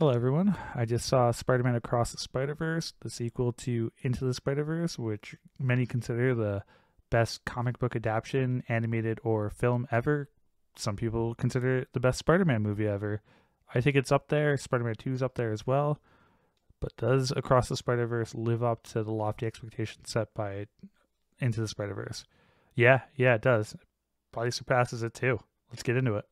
Hello everyone, I just saw Spider-Man Across the Spider-Verse, the sequel to Into the Spider-Verse, which many consider the best comic book adaptation, animated or film ever. Some people consider it the best Spider-Man movie ever. I think it's up there, Spider-Man 2 is up there as well, but does Across the Spider-Verse live up to the lofty expectations set by Into the Spider-Verse? Yeah, it does. Probably surpasses it too. Let's get into it.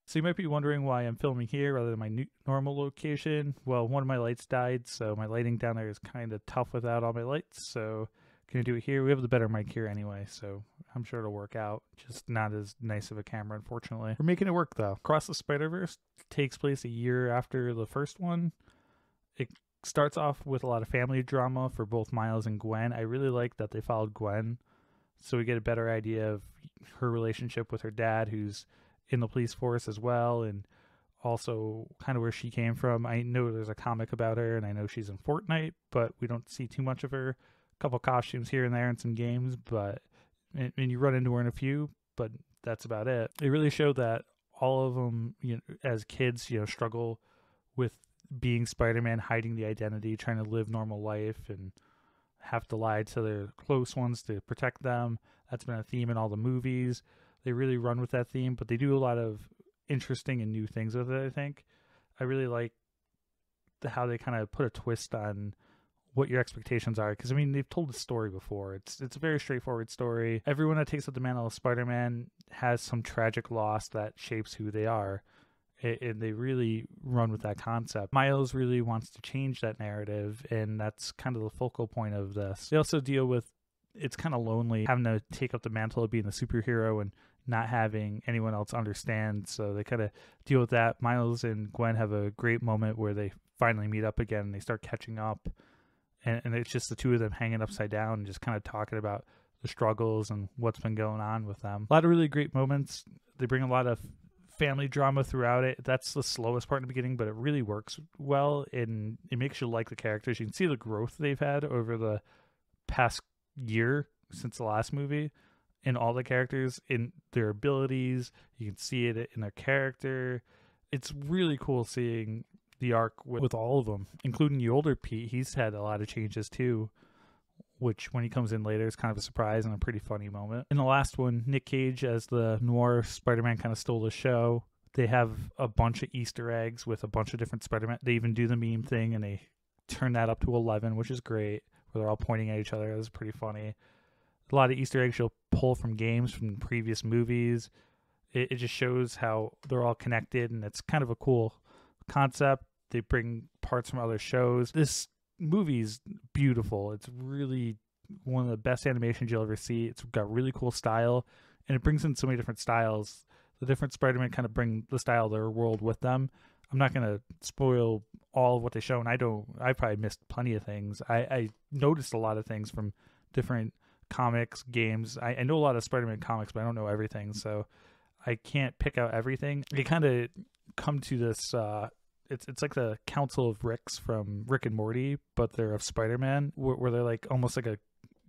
So you might be wondering why I'm filming here rather than my normal location. Well, one of my lights died, so my lighting down there is kind of tough without all my lights. So gonna do it here. We have the better mic here anyway, so I'm sure it'll work out. Just not as nice of a camera, unfortunately. We're making it work though. Across the Spider-Verse takes place a year after the first one. It starts off with a lot of family drama for both Miles and Gwen. I really like that they followed Gwen, so we get a better idea of her relationship with her dad, who's in the police force as well, and also kind of where she came from. I know there's a comic about her, and I know she's in Fortnite, but we don't see too much of her. A couple costumes here and there in some games, but and you run into her in a few, but that's about it. They really show that all of them, as kids, struggle with being Spider-Man, hiding the identity, trying to live normal life, and have to lie to their close ones to protect them. That's been a theme in all the movies. They really run with that theme, but they do a lot of interesting and new things with it, I think. I really like how they kind of put a twist on what your expectations are, because, they've told the story before. It's a very straightforward story. Everyone that takes up the mantle of Spider-Man has some tragic loss that shapes who they are, and they really run with that concept. Miles really wants to change that narrative, and that's kind of the focal point of this. They also deal with, it's kind of lonely having to take up the mantle of being the superhero and not having anyone else understand, so they kind of deal with that. Miles and Gwen have a great moment where they finally meet up again and they start catching up, and it's just the two of them hanging upside down and just kind of talking about the struggles and what's been going on with them. A lot of really great moments. They bring a lot of family drama throughout it. That's the slowest part in the beginning, but it really works well, and it makes you like the characters. You can see the growth they've had over the past year since the last movie, in all the characters, in their abilities. You can see it in their character. It's really cool seeing the arc with all of them, including the older Pete. He's had a lot of changes too, which when he comes in later is kind of a surprise and a pretty funny moment. In the last one, Nick Cage as the noir Spider-Man kind of stole the show. They have a bunch of Easter eggs with a bunch of different Spider-Man. They even do the meme thing, and they turn that up to 11, which is great, where they're all pointing at each other. It was pretty funny. A lot of Easter eggs you'll pull from games from previous movies. It just shows how they're all connected, and it's kind of a cool concept. They bring parts from other shows. This movie's beautiful. It's really one of the best animations you'll ever see. It's got really cool style, and it brings in so many different styles. The different Spider-Man kind of bring the style of their world with them. I'm not going to spoil all of what they show, and I probably missed plenty of things. I noticed a lot of things from different comics, games. I know a lot of Spider-Man comics, but I don't know everything, so I can't pick out everything. They kind of come to this, it's like the Council of Ricks from Rick and Morty, but they're of Spider-Man, where they're like almost like a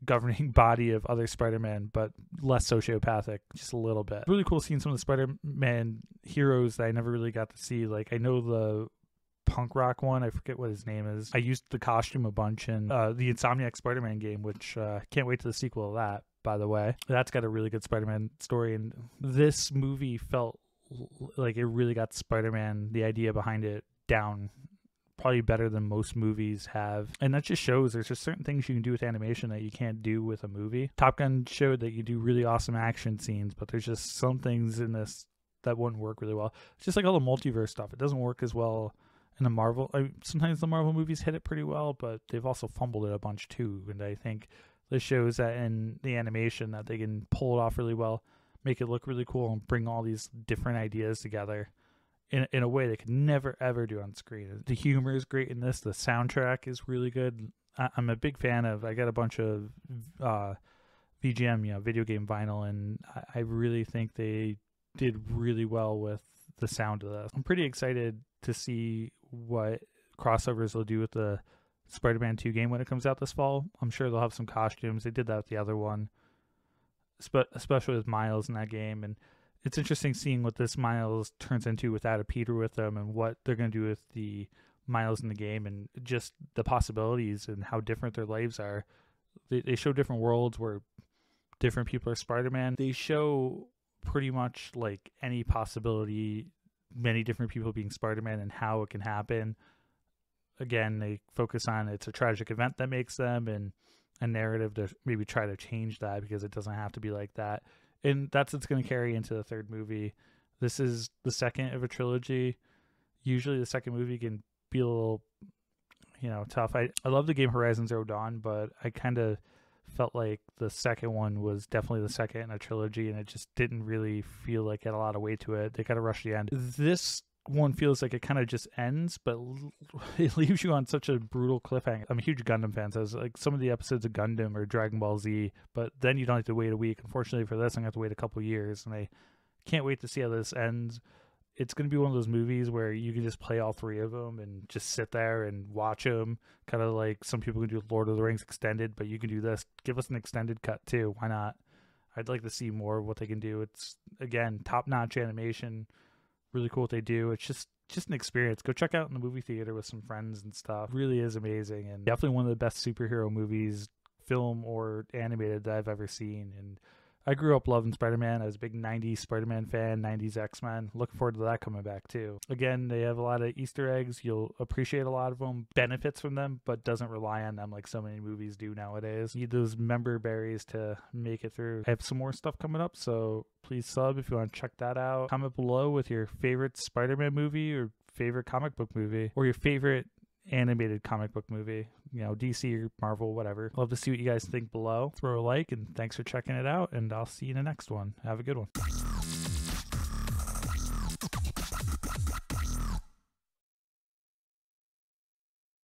governing body of other Spider-Man, but less sociopathic, just a little bit. Really cool seeing some of the Spider-Man heroes that I never really got to see. Like, I know the punk rock one, I forget what his name is. I used the costume a bunch in the Insomniac Spider-Man game, which can't wait to the sequel of that, by the way. That's got a really good Spider-Man story, and this movie felt like it really got Spider-Man, the idea behind it, down probably better than most movies have. And that just shows there's just certain things you can do with animation that you can't do with a movie. Top Gun showed that you do really awesome action scenes, but there's just some things in this that wouldn't work really well. It's just like all the multiverse stuff. It doesn't work as well in the Marvel. Sometimes the Marvel movies hit it pretty well, but they've also fumbled it a bunch too. And I think this shows that in the animation that they can pull it off really well, make it look really cool, and bring all these different ideas together in a way they could never ever do on screen. The humor is great in this. The soundtrack is really good. I'm a big fan of. I got a bunch of VGM, video game vinyl, and I really think they did really well with the sound of this. I'm pretty excited to see what crossovers they'll do with the Spider-Man 2 game when it comes out this fall. I'm sure they'll have some costumes. They did that with the other one. especially with Miles in that game. And it's interesting seeing what this Miles turns into without a Peter with them, and what they're going to do with the Miles in the game, and just the possibilities and how different their lives are. They show different worlds where different people are Spider-Man. They show pretty much like any possibility, many different people being Spider-Man and how it can happen. Again, they focus on it's a tragic event that makes them, and a narrative to maybe try to change that because it doesn't have to be like that. And that's what's going to carry into the third movie. This is the second of a trilogy. Usually the second movie can be a little, tough. I love the game Horizon Zero Dawn, but I kind of felt like the second one was definitely the second in a trilogy, and it just didn't really feel like it had a lot of weight to it. They kind of rushed the end. This one feels like it kind of just ends, but it leaves you on such a brutal cliffhanger. I'm a huge Gundam fan, so it's like some of the episodes of Gundam or Dragon Ball Z, but then you don't have to wait a week. Unfortunately for this, I'm going to have to wait a couple years, and I can't wait to see how this ends. It's going to be one of those movies where you can just play all three of them and just sit there and watch them, kind of like some people can do Lord of the Rings extended, but you can do this. Give us an extended cut too. Why not? I'd like to see more of what they can do. It's, again, top-notch animation. Really cool what they do. It's just an experience. Go check out in the movie theater with some friends and stuff. It really is amazing, and definitely one of the best superhero movies, film or animated, that I've ever seen. And I grew up loving Spider-Man. I was a big 90s Spider-Man fan, 90s X-Men. Looking forward to that coming back too. Again, they have a lot of Easter eggs. You'll appreciate a lot of them, benefits from them, but doesn't rely on them like so many movies do nowadays. You need those member berries to make it through. I have some more stuff coming up, so please sub if you want to check that out. Comment below with your favorite Spider-Man movie or favorite comic book movie, or your favorite animated comic book movie, DC or Marvel, whatever. Love to see what you guys think below. Throw a like, and thanks for checking it out, and I'll see you in the next one. Have a good one.